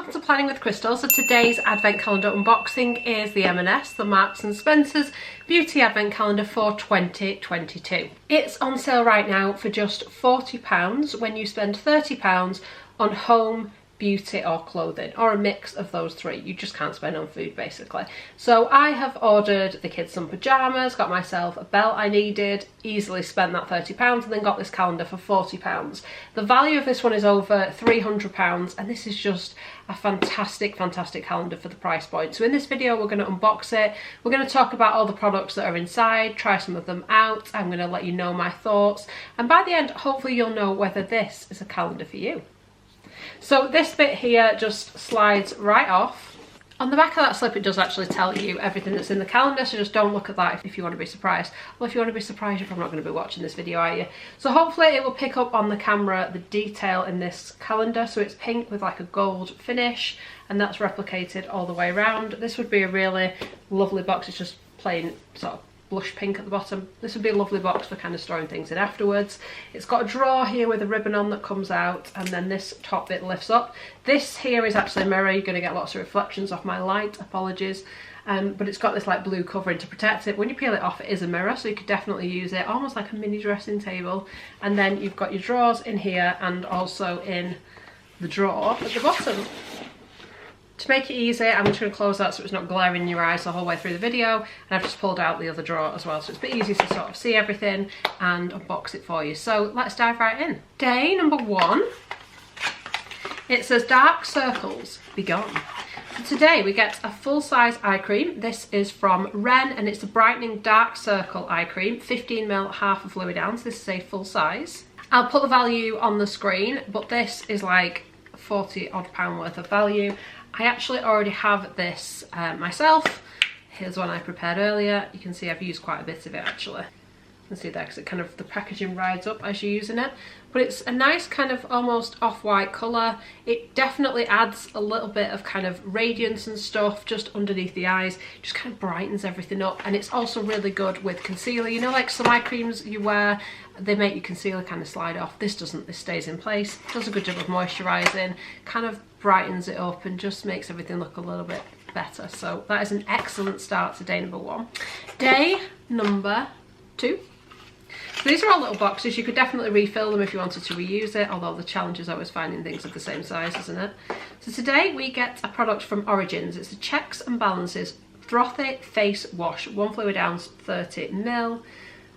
welcome to Planning with Crystal. So today's advent calendar unboxing is the M&S, the Marks and Spencer's Beauty Advent Calendar for 2022. It's on sale right now for just £40 when you spend £30 on home, beauty or clothing, or a mix of those three. You just can't spend on food basically. So I have ordered the kids some pyjamas, got myself a belt I needed, easily spent that £30 and then got this calendar for £40. The value of this one is over £300 and this is just a fantastic calendar for the price point. So in this video we're going to unbox it, we're going to talk about all the products that are inside, try some of them out, I'm going to let you know my thoughts, and by the end hopefully you'll know whether this is a calendar for you. So this bit here just slides right off. On the back of that slip it does actually tell you everything that's in the calendar, so just don't look at that if you want to be surprised. Well, if you want to be surprised, you're probably not going to be watching this video, are you? So hopefully it will pick up on the camera the detail in this calendar. So it's pink with like a gold finish and that's replicated all the way around. This would be a really lovely box. It's just plain sort of blush pink at the bottom. This would be a lovely box for kind of storing things in afterwards. It's got a drawer here with a ribbon on that comes out, and then this top bit lifts up. This here is actually a mirror. You're going to get lots of reflections off my light, apologies. But it's got this like blue covering to protect it. When you peel it off it is a mirror, so you could definitely use it almost like a mini dressing table. And then you've got your drawers in here and also in the drawer at the bottom. To make it easy, I'm just going to close that so it's not glaring in your eyes the whole way through the video, and I've just pulled out the other drawer as well, so it's a bit easy to sort of see everything and unbox it for you. So let's dive right in. Day number 1, it says dark circles be gone. So today we get a full-size eye cream. This is from Ren and it's a brightening dark circle eye cream, 15ml, half a fluid ounce. This is a full size. I'll put the value on the screen, but this is like £40 odd worth of value. I actually already have this myself. Here's one I prepared earlier. You can see I've used quite a bit of it actually. You can see there because it kind of, the packaging rides up as you're using it. But it's a nice kind of almost off-white colour. It definitely adds a little bit of kind of radiance and stuff just underneath the eyes. Just kind of brightens everything up, and it's also really good with concealer. You know, like some eye creams you wear, they make your concealer kind of slide off. This doesn't, this stays in place. Does a good job of moisturising, kind of brightens it up and just makes everything look a little bit better. So that is an excellent start to day number 1. Day number 2. So these are all little boxes. You could definitely refill them if you wanted to reuse it, although the challenge is always finding things of the same size, isn't it? So today we get a product from Origins. It's the Checks and Balances Frothy Face Wash, 1 fluid ounce, 30ml.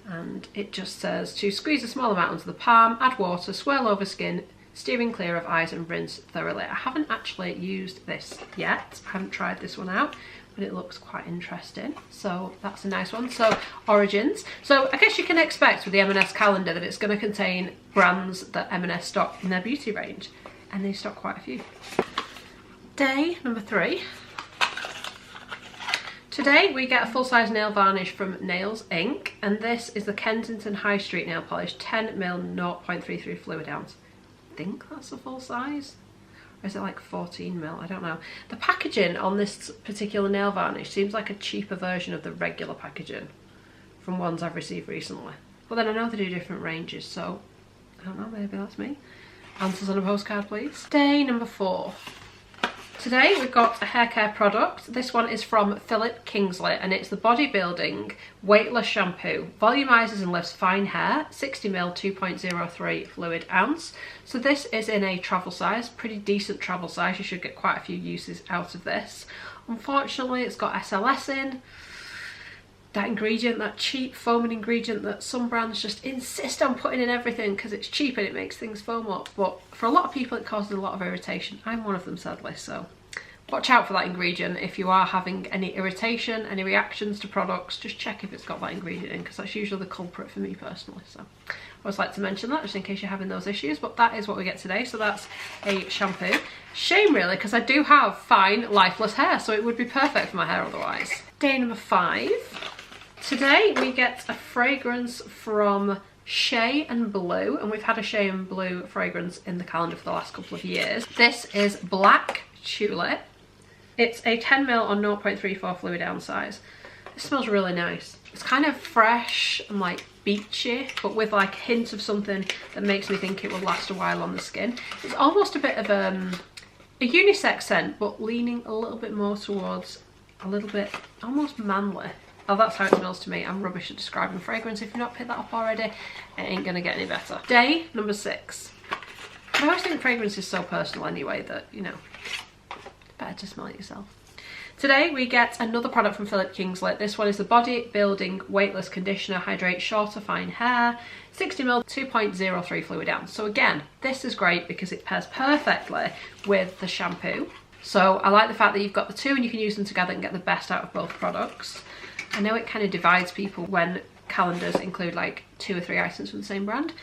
And it just says to squeeze a small amount onto the palm, add water, swirl over skin, steering clear of eyes and rinse thoroughly. I haven't actually used this yet. I haven't tried this one out, but it looks quite interesting. So that's a nice one. So Origins. So I guess you can expect with the M&S calendar that it's going to contain brands that M&S stock in their beauty range. And they stock quite a few. Day number 3. Today we get a full-size nail varnish from Nails Inc. And this is the Kensington High Street nail polish, 10ml, 0.33 fluid ounce. I think that's a full size. Or is it like 14ml? I don't know. The packaging on this particular nail varnish seems like a cheaper version of the regular packaging from ones I've received recently. But then I know they do different ranges, so I don't know, maybe that's me. Answers on a postcard, please. Day number 4. Today we've got a hair care product. This one is from Philip Kingsley and it's the Bodybuilding Weightless Shampoo. Volumizes and lifts fine hair, 60ml, 2.03 fluid ounce. So this is in a travel size, pretty decent travel size. You should get quite a few uses out of this. Unfortunately it's got SLS in. That ingredient, that cheap foaming ingredient that some brands just insist on putting in everything because it's cheap and it makes things foam up. But for a lot of people it causes a lot of irritation. I'm one of them sadly, so watch out for that ingredient. If you are having any irritation, any reactions to products, just check if it's got that ingredient in because that's usually the culprit for me personally. So I always like to mention that just in case you're having those issues, but that is what we get today. So that's a shampoo. Shame really because I do have fine lifeless hair, so it would be perfect for my hair otherwise. Day number 5. Today we get a fragrance from Shea and Blue, and we've had a Shea and Blue fragrance in the calendar for the last couple of years. This is Black Tulip. It's a 10ml on 0.34 fluid ounce size. It smells really nice. It's kind of fresh and like beachy, but with like hints of something that makes me think it will last a while on the skin. It's almost a bit of A unisex scent, but leaning a little bit more towards a little bit almost manly. Oh, that's how it smells to me. I'm rubbish at describing fragrance. If you've not picked that up already, it ain't gonna get any better. Day number 6. I always think fragrance is so personal anyway that, you know, it's better to smell it yourself. Today we get another product from Philip Kingsley. This one is the Body Building Weightless Conditioner, Hydrate Shorter Fine Hair, 60ml, 2.03 fluid ounce. So again, this is great because it pairs perfectly with the shampoo. So I like the fact that you've got the two and you can use them together and get the best out of both products. I know it kind of divides people when calendars include like 2 or 3 items from the same brand.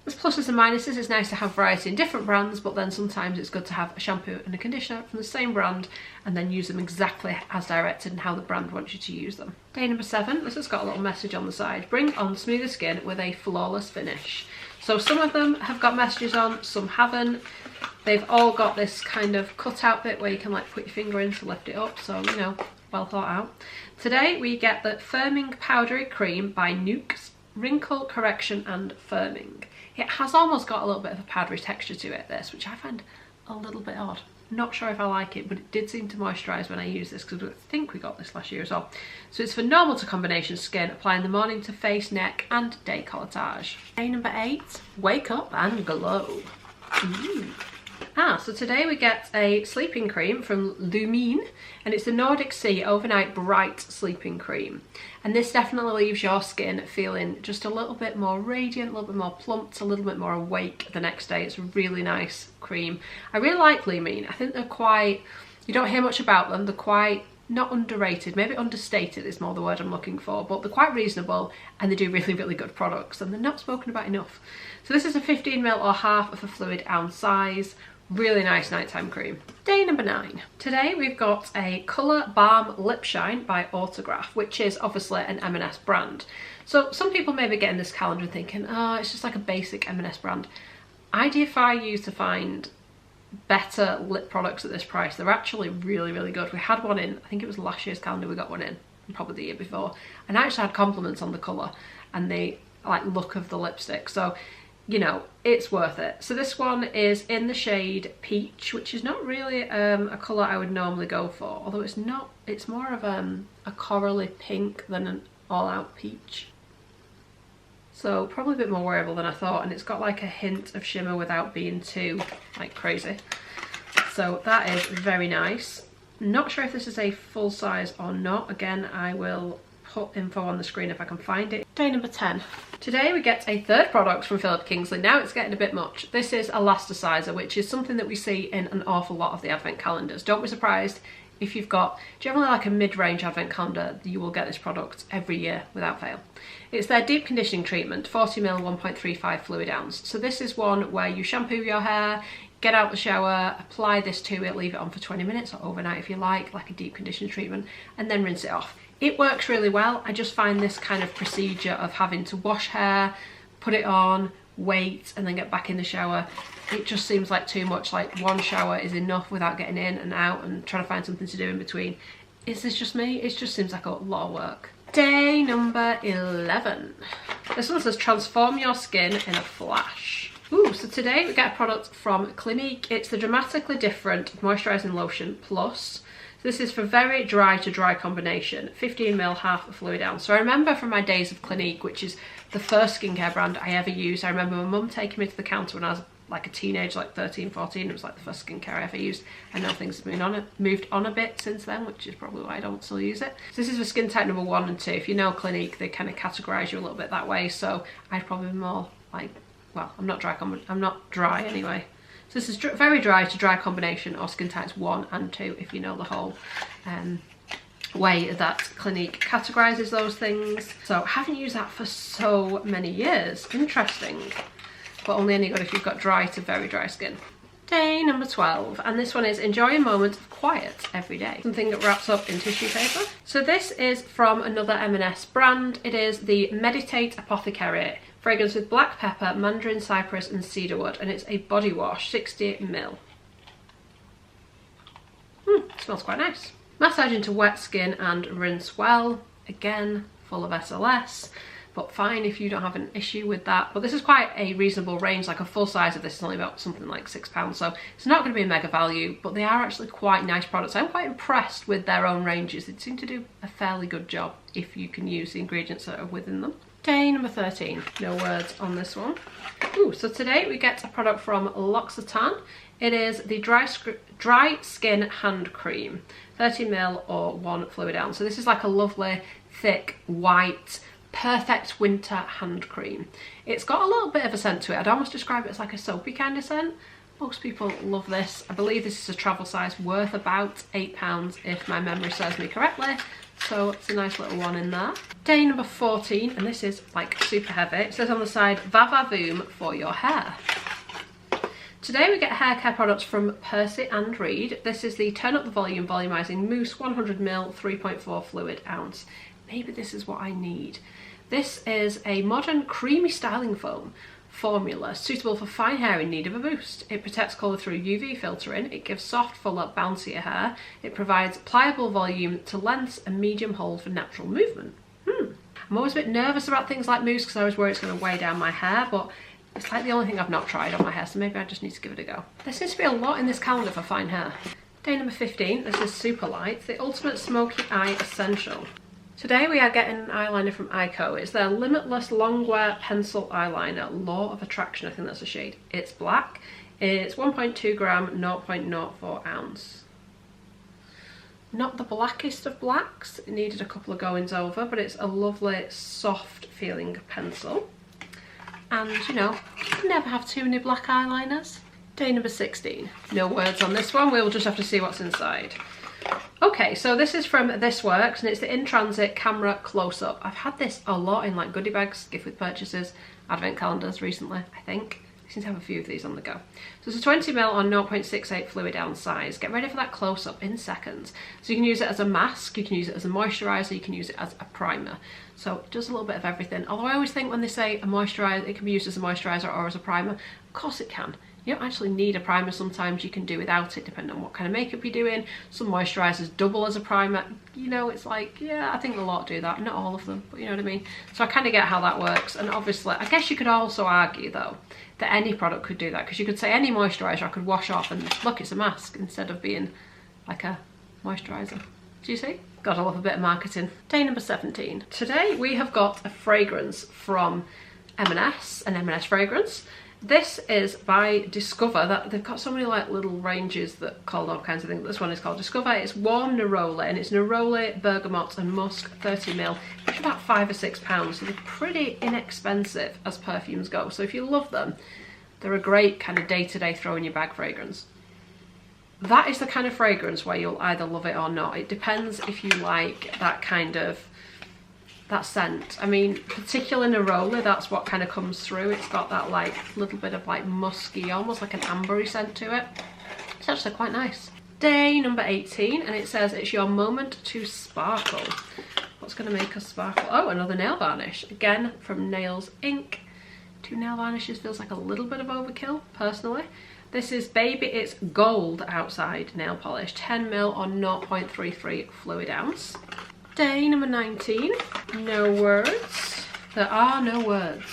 There's pluses and minuses. It's nice to have variety in different brands, but then sometimes it's good to have a shampoo and a conditioner from the same brand and then use them exactly as directed and how the brand wants you to use them. Day number 7, this has got a little message on the side. Bring on smoother skin with a flawless finish. So some of them have got messages on, some haven't. They've all got this kind of cut out bit where you can like put your finger in to lift it up, so you know, well thought out. Today we get the Firming Powdery Cream by Nuxe, Wrinkle Correction and Firming. It has almost got a little bit of a powdery texture to it, this, which I find a little bit odd. Not sure if I like it, but it did seem to moisturise when I used this because I think we got this last year as well. So it's for normal to combination skin, apply in the morning to face, neck and décolletage. Day number 8, wake up and glow. Ooh. So today we get a sleeping cream from Lumine, and it's the Nordic Sea Overnight Bright Sleeping Cream. And this definitely leaves your skin feeling just a little bit more radiant, a little bit more plumped, a little bit more awake the next day. It's a really nice cream. I really like Lumine. I think they're quite, you don't hear much about them. They're quite, not underrated, maybe understated is more the word I'm looking for, but they're quite reasonable and they do really, really good products and they're not spoken about enough. So this is a 15ml or half of a fluid ounce size. Really nice nighttime cream. Day number 9. Today we've got a Colour Balm Lip Shine by Autograph, which is obviously an M&S brand. So some people may be getting this calendar thinking, oh, it's just like a basic M&S brand. I defy you to find better lip products at this price. They're actually really, really good. We had one in, I think it was last year's calendar we got one in, probably the year before. And I actually had compliments on the colour and the like look of the lipstick. So you know, it's worth it. So this one is in the shade Peach, which is not really a colour I would normally go for, although it's not, it's more of a corally pink than an all-out peach. So probably a bit more wearable than I thought, and it's got like a hint of shimmer without being too like crazy. So that is very nice. Not sure if this is a full size or not. Again, I will put info on the screen if I can find it. Day number 10. Today we get a third product from Philip Kingsley. Now it's getting a bit much. This is Elasticizer, which is something that we see in an awful lot of the advent calendars. Don't be surprised if you've got generally like a mid-range advent calendar, you will get this product every year without fail. It's their deep conditioning treatment, 40ml, 1.35 fluid ounce. So this is one where you shampoo your hair, get out the shower, apply this to it, leave it on for 20 minutes or overnight if you like a deep conditioning treatment, and then rinse it off. It works really well. I just find this kind of procedure of having to wash hair, put it on, wait, and then get back in the shower, it just seems like too much. Like one shower is enough without getting in and out and trying to find something to do in between. Is this just me? It just seems like a lot of work. Day number 11. This one says transform your skin in a flash. Ooh, so today we get a product from Clinique. It's the Dramatically Different Moisturising Lotion Plus. This is for very dry to dry combination, 15ml, half a fluid ounce. So I remember from my days of Clinique, which is the first skincare brand I ever used. I remember my mum taking me to the counter when I was like a teenager, like 13, 14. It was like the first skincare I ever used. I know things have moved on a bit since then, which is probably why I don't still use it. So this is for skin type number 1 and 2. If you know Clinique, they kind of categorise you a little bit that way. So I'd probably be more like, well, I'm not dry anyway. So this is very dry to dry combination or skin types 1 and 2, if you know the whole way that Clinique categorises those things. So I haven't used that for so many years. Interesting. But only any good if you've got dry to very dry skin. Day number 12, and this one is enjoy a moment of quiet every day. Something that wraps up in tissue paper. So this is from another M&S brand. It is the Meditate Apothecary. Fragrance with black pepper, mandarin cypress and cedarwood, and it's a body wash, 60ml. Smells quite nice. Massage into wet skin and rinse well. Again, full of SLS. but fine if you don't have an issue with that. But this is quite a reasonable range. Like a full size of this is only about something like £6, so it's not going to be a mega value, but they are actually quite nice products. I'm quite impressed with their own ranges. They seem to do a fairly good job if you can use the ingredients that are within them. Day number 13, no words on this one. Ooh, so today we get a product from L'Occitane. It is the dry skin hand cream, 30ml or 1 fluid ounce. So this is like a lovely thick white perfect winter hand cream. It's got a little bit of a scent to it. I'd almost describe it as like a soapy kind of scent. Most people love this. I believe this is a travel size, worth about £8 if my memory serves me correctly. So it's a nice little one in there. Day number 14, and this is like super heavy. It says on the side, Vavavoom for your hair. Today we get hair care products from Percy and Reed. This is the Turn Up the Volume Volumizing Mousse 100ml 3.4 fluid ounce. Maybe this is what I need. This is a modern creamy styling foam formula suitable for fine hair in need of a boost. It protects colour through UV filtering, it gives soft, fuller, bouncier hair, it provides pliable volume to lengths and medium hold for natural movement. I'm always a bit nervous about things like mousse because I always worry it's going to weigh down my hair, but it's like the only thing I've not tried on my hair, so maybe I just need to give it a go. There seems to be a lot in this calendar for fine hair. Day number 15, this is Super Light, the Ultimate Smoky Eye Essential. Today we are getting an eyeliner from Ico. It's their Limitless Longwear Pencil Eyeliner, Law of Attraction, I think that's a shade. It's black, it's 1.2 gram, 0.04 ounce. Not the blackest of blacks, it needed a couple of goings over, but it's a lovely soft feeling pencil. And you know, you can never have too many black eyeliners. Day number 16, no words on this one, we'll just have to see what's inside. Okay, so this is from This Works and it's the In Transit Camera Close-Up. I've had this a lot in like goodie bags, gift with purchases, advent calendars recently, I think. I seem to have a few of these on the go. So it's a 20ml on 0.68 fluid ounce size. Get ready for that close-up in seconds. So you can use it as a mask, you can use it as a moisturiser, you can use it as a primer. So it does a little bit of everything. Although I always think when they say a moisturiser, it can be used as a moisturiser or as a primer. Of course it can. You don't actually need a primer, sometimes you can do without it depending on what kind of makeup you're doing. Some moisturisers double as a primer. You know, it's like, yeah, I think a lot do that. Not all of them, but you know what I mean? So I kind of get how that works. And obviously, I guess you could also argue though, that any product could do that. Because you could say any moisturiser I could wash off and look, it's a mask instead of being like a moisturiser. Do you see? Gotta love a bit of marketing. Day number 17. Today we have got a fragrance from M&S, an M&S fragrance. This is by Discover. That they've got so many like little ranges that called all kinds of things. This one is called Discover. It's warm neroli and it's neroli, bergamot and musk 30ml. It's about £5 or £6, so they're pretty inexpensive as perfumes go. So if you love them, they're a great kind of day-to-day throw in your bag fragrance. That is the kind of fragrance where you'll either love it or not. It depends if you like that kind of that scent. I mean, particularly neroli, that's what kind of comes through. It's got that like little bit of like musky, almost like an ambery scent to it. It's actually quite nice. Day number 18, and it says it's your moment to sparkle. What's going to make us sparkle? Oh, another nail varnish. Again, from Nails Inc. 2 nail varnishes feels like a little bit of overkill, personally. This is Baby It's Gold Outside nail polish, 10ml on 0.33 fluid ounce. Day number 19, no words. There are no words.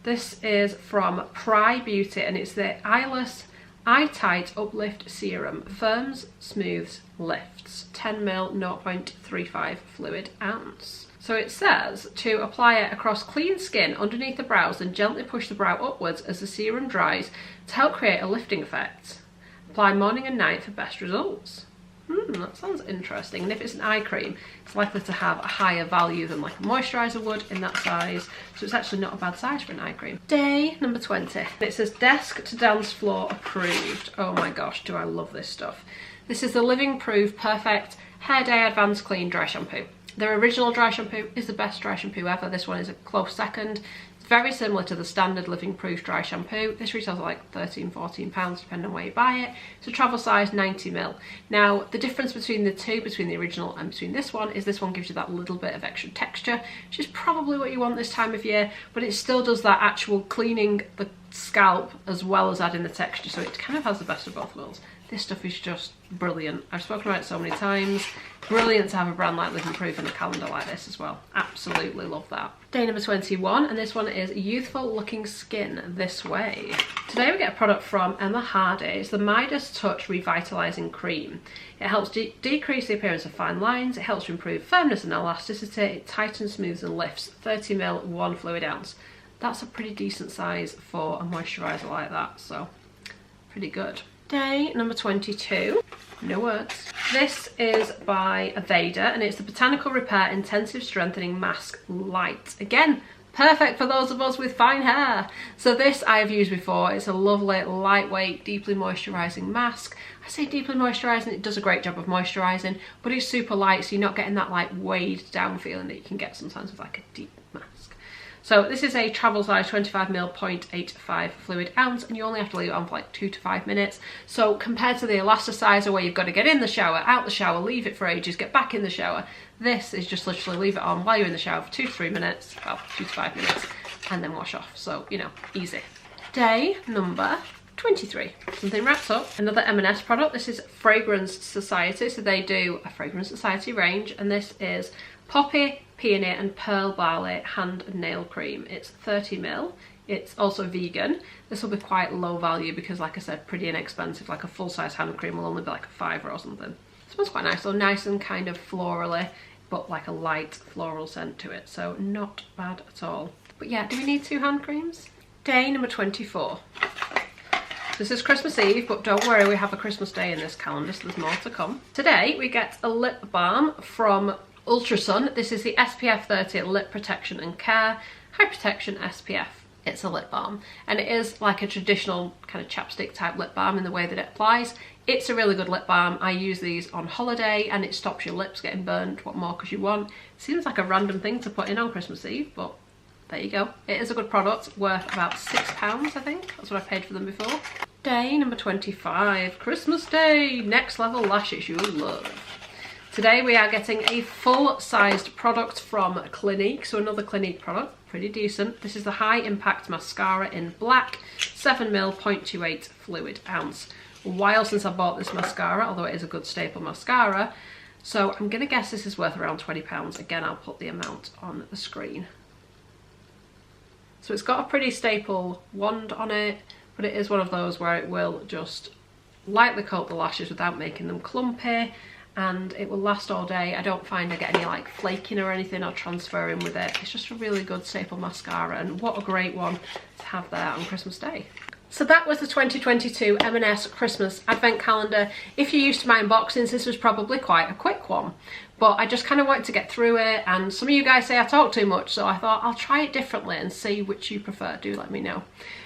This is from Pry Beauty and it's the Eyeless Eye Tight Uplift Serum. Firms, smooths, lifts. 10ml, 0.35 fluid ounce. So it says to apply it across clean skin underneath the brows and gently push the brow upwards as the serum dries to help create a lifting effect. Apply morning and night for best results. That sounds interesting. And if it's an eye cream, it's likely to have a higher value than like a moisturiser would in that size. So it's actually not a bad size for an eye cream. Day number 20. It says Desk to Dance Floor Approved. Oh my gosh, do I love this stuff. This is the Living Proof Perfect Hair Day Advanced Clean Dry Shampoo. Their original dry shampoo is the best dry shampoo ever. This one is a close second. It's very similar to the standard Living Proof dry shampoo. This retails at like £13, £14 depending on where you buy it. It's a travel size 90ml. Now the difference between the two, between the original and between this one, is this one gives you that little bit of extra texture, which is probably what you want this time of year, but it still does that actual cleaning the scalp as well as adding the texture, so it kind of has the best of both worlds. This stuff is just brilliant. I've spoken about it so many times. Brilliant to have a brand like Living Proof in a calendar like this as well. Absolutely love that. Day number 21, and this one is Youthful Looking Skin This Way. Today we get a product from Emma Hardy. It's the Midas Touch Revitalising Cream. It helps decrease the appearance of fine lines. It helps to improve firmness and elasticity. It tightens, smooths and lifts. 30ml, 1 fluid ounce. That's a pretty decent size for a moisturiser like that, so pretty good. Day number 22, no words. This is by Aveda, and it's the Botanical Repair Intensive Strengthening Mask Light. Again, perfect for those of us with fine hair. So this I have used before. It's a lovely, lightweight, deeply moisturising mask. I say deeply moisturising, it does a great job of moisturising, but it's super light, so you're not getting that like weighed down feeling that you can get sometimes with like a deep mask. So this is a travel size 25ml 0.85 fluid ounce, and you only have to leave it on for like 2 to 5 minutes. So compared to the elasticizer where you've got to get in the shower, out the shower, leave it for ages, get back in the shower, this is just literally leave it on while you're in the shower for 2 to 3 minutes, well 2 to 5 minutes, and then wash off. So, you know, easy. Day number 23. Something wraps up. Another M&S product. This is Fragrance Society. So they do a Fragrance Society range, and this is Poppy, Peony and Pearl Barley Hand and Nail Cream. It's 30ml. It's also vegan. This will be quite low value because, like I said, pretty inexpensive. Like a full-size hand cream will only be like a £5 or something. It smells quite nice, so nice and kind of florally, but like a light floral scent to it. So not bad at all. But yeah, do we need 2 hand creams? Day number 24. This is Christmas Eve, but don't worry, we have a Christmas Day in this calendar, so there's more to come. Today we get a lip balm from Ultrasun. This is the SPF 30 Lip Protection and Care High Protection SPF. It's a lip balm, and it is like a traditional kind of chapstick type lip balm in the way that it applies. It's a really good lip balm. I use these on holiday, and it stops your lips getting burned. What more could you want? Seems like a random thing to put in on Christmas Eve, but there you go. It is a good product, worth about £6, I think. That's what I paid for them before. Day number 25, Christmas Day. Next Level Lashes you'll love. Today we are getting a full-sized product from Clinique, so another Clinique product, pretty decent. This is the High Impact Mascara in black, 7ml 0.28 fluid ounce. A while since I bought this mascara, although it is a good staple mascara, so I'm gonna guess this is worth around £20. Again, I'll put the amount on the screen. So it's got a pretty staple wand on it, but it is one of those where it will just lightly coat the lashes without making them clumpy, and it will last all day. I don't find I get any like flaking or anything or transferring with it. It's just a really good staple mascara, and what a great one to have there on Christmas Day. So that was the 2022 M&S Christmas Advent Calendar. If you're used to my unboxings, this was probably quite a quick one, but I just kind of wanted to get through it, and some of you guys say I talk too much, so I thought I'll try it differently and see which you prefer. Do let me know.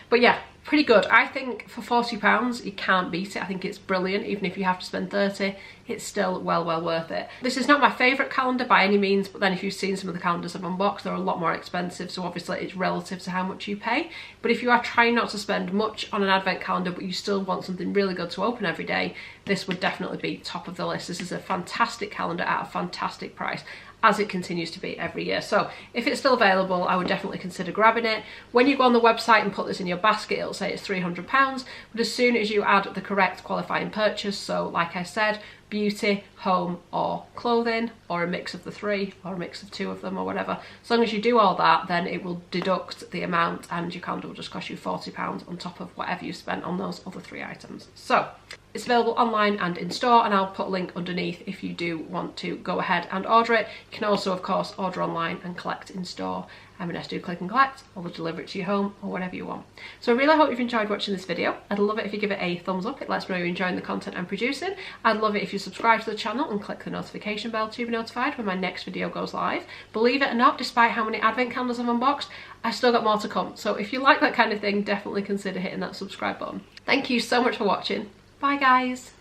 But yeah, pretty good. I think for £40 you can't beat it. I think it's brilliant. Even if you have to spend 30, it's still well worth it. This is not my favourite calendar by any means, but then if you've seen some of the calendars I've unboxed, they're a lot more expensive, so obviously it's relative to how much you pay. But if you are trying not to spend much on an advent calendar but you still want something really good to open every day, this would definitely be top of the list. This is a fantastic calendar at a fantastic price, as it continues to be every year. So if it's still available, I would definitely consider grabbing it. When you go on the website and put this in your basket, it'll say it's £300, but as soon as you add the correct qualifying purchase, so like I said, beauty, home or clothing, or a mix of the 3 or a mix of 2 of them or whatever, as long as you do all that, then it will deduct the amount and your calendar will just cost you £40 on top of whatever you spent on those other 3 items. So it's available online and in store, and I'll put a link underneath if you do want to go ahead and order it. You can also of course order online and collect in store. M&S do click and collect, or they'll deliver it to your home, or whatever you want. So I really hope you've enjoyed watching this video. I'd love it if you give it a thumbs up. It lets me know you're enjoying the content I'm producing. I'd love it if you subscribe to the channel and click the notification bell to be notified when my next video goes live. Believe it or not, despite how many advent calendars I've unboxed, I've still got more to come. So if you like that kind of thing, definitely consider hitting that subscribe button. Thank you so much for watching. Bye guys.